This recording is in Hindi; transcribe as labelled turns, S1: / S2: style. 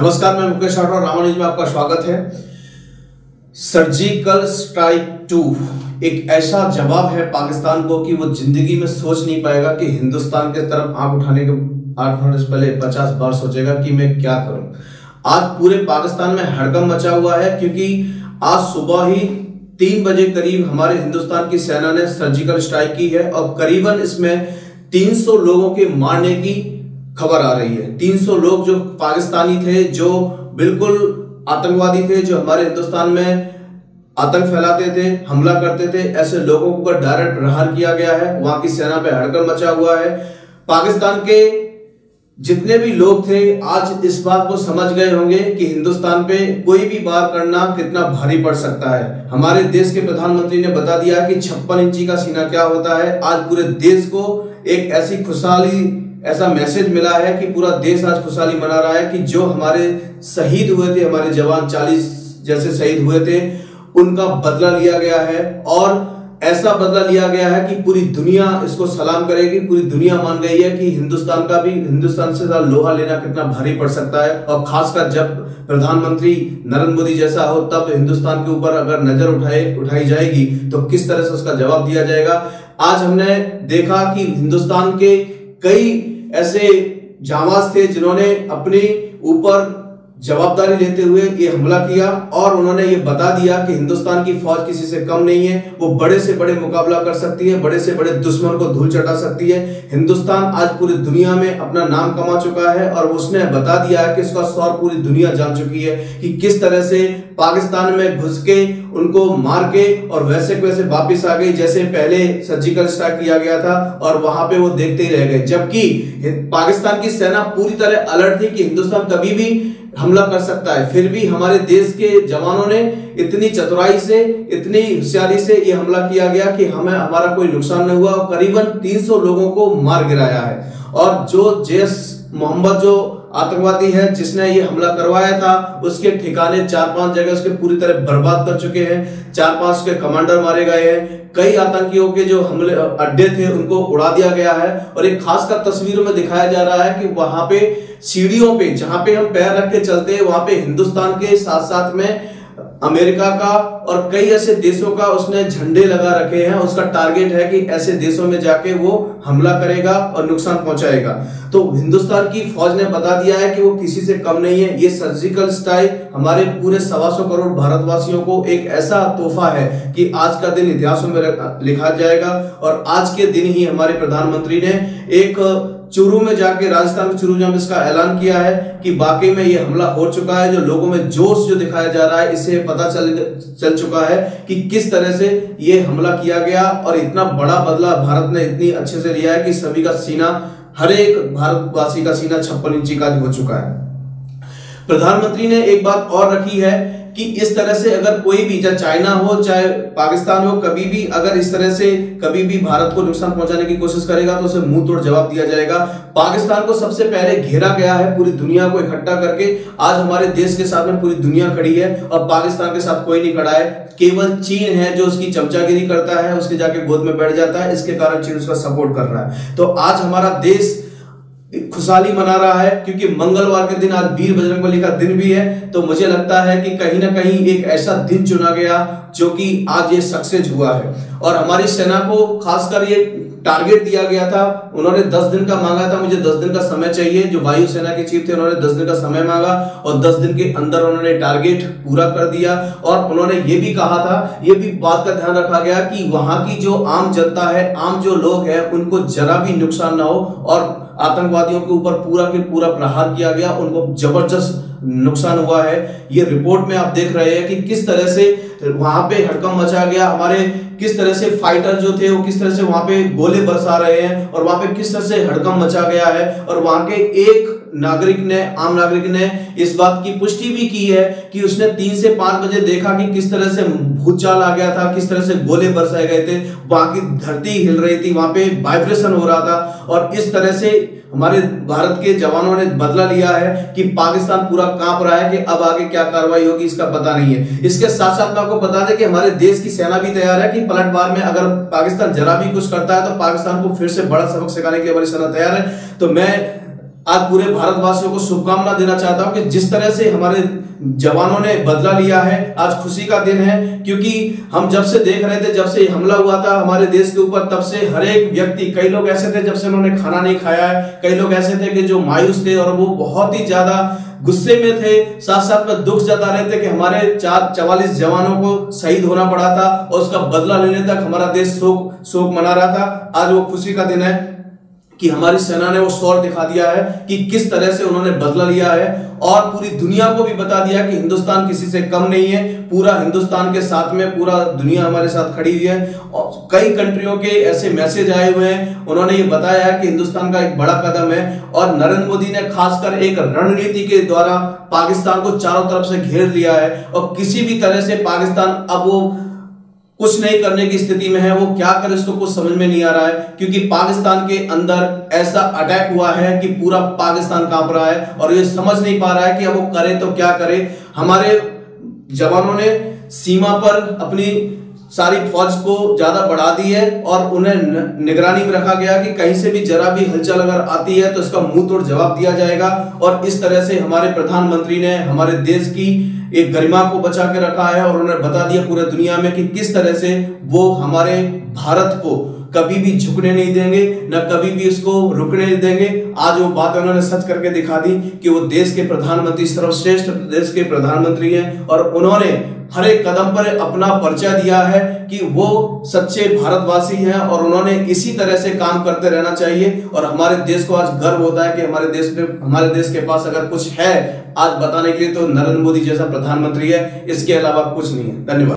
S1: नमस्कार, मैं मुकेश राठौर, रामा न्यूज में आपका स्वागत है। सर्जिकल स्ट्राइक 2 एक ऐसा जवाब है पाकिस्तान को कि वो जिंदगी में सोच नहीं पाएगा कि हिंदुस्तान के तरफ आंख उठाने से पहले 50 बार सोचेगा कि मैं क्या करूं। आज पूरे पाकिस्तान में हड़कंप मचा हुआ है क्योंकि आज सुबह ही 3 बजे करीब हमारे हिंदुस्तान की सेना ने सर्जिकल स्ट्राइक की है और करीबन इसमें 300 लोगों के मारने की खबर आ रही है। 300 लोग जो पाकिस्तानी थे, जो बिल्कुल आतंकवादी थे, जो हमारे हिंदुस्तान में आतंक फैलाते थे, हमला करते थे, ऐसे लोगों को डायरेक्ट प्रहार किया गया है। वहां की सेना पे हड़कंप मचा हुआ है। पाकिस्तान के जितने भी लोग थे आज इस बात को समझ गए होंगे कि हिंदुस्तान पे कोई भी वार करना कितना भारी पड़ सकता है। हमारे देश के प्रधानमंत्री ने बता दिया कि 56 इंची का सीना क्या होता है। आज पूरे देश को एक ऐसी खुशहाली, ऐसा मैसेज मिला है कि पूरा देश आज खुशहाली मना रहा है कि जो हमारे शहीद हुए थे, हमारे जवान 40 जैसे शहीद हुए थे, उनका बदला लिया गया है। और ऐसा बदला लिया गया है कि पूरी दुनिया इसको सलाम करेगी। पूरी दुनिया मान गई है कि हिंदुस्तान से लोहा लेना कितना भारी पड़ सकता है। और खासकर जब प्रधानमंत्री नरेंद्र मोदी जैसा हो, तब हिंदुस्तान के ऊपर अगर नजर उठाई जाएगी तो किस तरह से उसका जवाब दिया जाएगा। आज हमने देखा कि हिंदुस्तान के कई ऐसे जांबाज थे जिन्होंने अपने ऊपर जवाबदारी लेते हुए ये हमला किया और उन्होंने ये बता दिया कि हिंदुस्तान की फौज किसी से कम नहीं है। वो बड़े से बड़े मुकाबला कर सकती है, बड़े से बड़े दुश्मन को धूल चटा सकती है। हिंदुस्तान आज पूरी दुनिया में अपना नाम कमा चुका है और उसने बता दिया है कि इसका शौर्य पूरी दुनिया जान चुकी है कि किस तरह से पाकिस्तान में घुस के उनको मार के और वैसे वैसे वापिस आ गई, जैसे पहले सर्जिकल स्ट्राइक किया गया था और वहां पे वो देखते ही रह गए। जबकि पाकिस्तान की सेना पूरी तरह अलर्ट थी कि हिंदुस्तान कभी भी हमला कर सकता है। फिर भी हमारे देश के जवानों ने इतनी चतुराई से, इतनी होशियारी से ये हमला किया गया कि हमारा कोई नुकसान नहीं हुआ और करीबन 300 लोगों को मार गिराया है। और जो जैश मोहम्मद जो आतंकवादी है जिसने ये हमला करवाया था, उसके ठिकाने 4-5 जगह उसके पूरी तरह बर्बाद कर चुके हैं। 4-5 के कमांडर मारे गए हैं। कई आतंकियों के जो हमले अड्डे थे उनको उड़ा दिया गया है। और एक खासकर तस्वीरों में दिखाया जा रहा है कि वहां पे सीढ़ियों पे, जहां पे हम पैर रख के चलते हैं, वहां पे हिंदुस्तान के साथ साथ में अमेरिका का और कई ऐसे देशों का उसने झंडे लगा रखे हैं। उसका टारगेट है कि ऐसे देशों में जाके वो हमला करेगा और नुकसान पहुंचाएगा। तो हिंदुस्तान की फौज ने बता दिया है कि वो किसी से कम नहीं है। ये सर्जिकल स्ट्राइक हमारे पूरे 125 करोड़ भारतवासियों को एक ऐसा तोहफा है कि आज का दिन इतिहासों में लिखा जाएगा। और आज के दिन ही हमारे प्रधानमंत्री ने एक चूरू में जाके, राजस्थान के चूरू में इसका ऐलान किया है कि वाकई में ये हमला हो चुका है। जो लोगों में जोश जो दिखाया जा रहा है, इससे पता चल चुका है कि किस तरह से ये हमला किया गया और इतना बड़ा बदला भारत ने इतनी अच्छे से लिया है कि सभी का सीना, हर एक भारतवासी का सीना 56 इंची का हो चुका है। प्रधानमंत्री ने एक बात और रखी है कि इस तरह से अगर कोई भी, चाहे चाइना हो चाहे पाकिस्तान हो, कभी भी अगर इस तरह से कभी भी भारत को नुकसान पहुंचाने की कोशिश करेगा तो उसे मुंह तोड़ जवाब दिया जाएगा। पाकिस्तान को सबसे पहले घेरा गया है पूरी दुनिया को इकट्ठा करके। आज हमारे देश के साथ में पूरी दुनिया खड़ी है और पाकिस्तान के साथ कोई नहीं खड़ा है। केवल चीन है जो उसकी चमचागिरी करता है, उसके जाके गोद में बैठ जाता है। इसके कारण चीन उसका सपोर्ट कर रहा है। तो आज हमारा देश खुशहाली मना रहा है क्योंकि मंगलवार के दिन आज वीर बजरंगबली का दिन भी है। तो मुझे लगता है कि कहीं ना कहीं एक ऐसा दिन चुना गया जो कि आज ये सक्सेस हुआ है। और हमारी सेना को खासकर ये टारगेट दिया गया था। उन्होंने 10 दिन का मांगा था, मुझे 10 दिन का समय चाहिए। जो वायु सेना के चीफ थे उन्होंने 10 दिन का समय मांगा और 10 दिन के अंदर उन्होंने टारगेट पूरा कर दिया। और उन्होंने ये भी कहा था, ये भी बात का ध्यान रखा गया कि वहां की जो आम जनता है, आम जो लोग हैं, उनको जरा भी नुकसान ना हो। और आतंकवादियों के ऊपर पूरा के पूरा प्रहार किया गया, उनको जबरदस्त नुकसान हुआ है। ये रिपोर्ट में आप देख रहे हैं कि किस तरह से वहां पे हड़कंप मचा गया। हमारे किस तरह से फाइटर जो थे वो किस तरह से वहां पे गोले बरसा रहे हैं और वहां पे किस तरह से हड़कंप मचा गया है। और वहां के एक नागरिक ने, आम नागरिक ने इस बात की पुष्टि भी की है कि उसने 3 से 5 बजे देखा कि किस तरह से भूचाल आ गया था, किस तरह से गोले बरसाए गए थे, वहां की धरती हिल रही थी, वहां पे वाइब्रेशन हो रहा था। और इस तरह से हमारे भारत के जवानों ने बदला लिया है कि पाकिस्तान पूरा कांप रहा है कि अब आगे क्या कार्रवाई होगी इसका पता नहीं है। इसके साथ साथ मैं आपको बता दें कि हमारे देश की सेना भी तैयार है कि पलटवार में अगर पाकिस्तान जरा भी कुछ करता है तो पाकिस्तान को फिर से बड़ा सबक सिखाने के लिए हमारी सेना तैयार है। तो मैं आज पूरे भारतवासियों को शुभकामना देना चाहता हूं कि जिस तरह से हमारे जवानों ने बदला लिया है, आज खुशी का दिन है। क्योंकि हम जब से देख रहे थे, जब से हमला हुआ था हमारे देश के ऊपर, तब से हर एक व्यक्ति, कई लोग ऐसे थे जब से उन्होंने खाना नहीं खाया है, कई लोग ऐसे थे कि जो मायूस थे और वो बहुत ही ज्यादा गुस्से में थे, साथ साथ में दुख जता रहे थे कि हमारे 44 जवानों को शहीद होना पड़ा था और उसका बदला लेने तक हमारा देश शोक मना रहा था। आज वो खुशी का दिन है कि हमारी सेना ने वो शौर्य दिखा दिया है कि किस तरह से उन्होंने बदला लिया है और पूरी दुनिया को भी बता दिया कि हिंदुस्तान किसी से कम नहीं है। पूरा हिंदुस्तान के साथ में पूरा दुनिया हमारे साथ खड़ी हुई है और कई कंट्रियों के ऐसे मैसेज आए हुए हैं, उन्होंने ये बताया है कि हिंदुस्तान का एक बड़ा कदम है। और नरेंद्र मोदी ने खासकर एक रणनीति के द्वारा पाकिस्तान को चारों तरफ से घेर लिया है और किसी भी तरह से पाकिस्तान अब वो कुछ नहीं करने की स्थिति में है। वो क्या करे इसको कुछ समझ में नहीं आ रहा है, क्योंकि पाकिस्तान के अंदर ऐसा अटैक हुआ है कि पूरा पाकिस्तान कांप रहा है और ये समझ नहीं पा रहा है कि अब वो करे तो क्या करे। हमारे जवानों ने सीमा पर अपनी सारी फौज को ज्यादा बढ़ा दी है और उन्हें निगरानी में रखा गया कि कहीं से भी जरा भी हलचल अगर आती है तो इसका मुंह तोड़ जवाब दिया जाएगा। और इस तरह से हमारे प्रधानमंत्री ने हमारे देश की एक गरिमा को बचा के रखा है और उन्हें बता दिया पूरे दुनिया में कि किस तरह से वो हमारे भारत को कभी भी झुकने नहीं देंगे, न कभी भी इसको रुकने नहीं देंगे। आज वो बात उन्होंने सच करके दिखा दी कि वो देश के प्रधानमंत्री, सर्वश्रेष्ठ देश के प्रधानमंत्री हैं और उन्होंने हर एक कदम पर अपना परिचय दिया है कि वो सच्चे भारतवासी हैं और उन्होंने इसी तरह से काम करते रहना चाहिए। और हमारे देश को आज गर्व होता है कि हमारे देश के पास अगर कुछ है आज बताने के लिए तो नरेंद्र मोदी जैसा प्रधानमंत्री है, इसके अलावा कुछ नहीं है। धन्यवाद।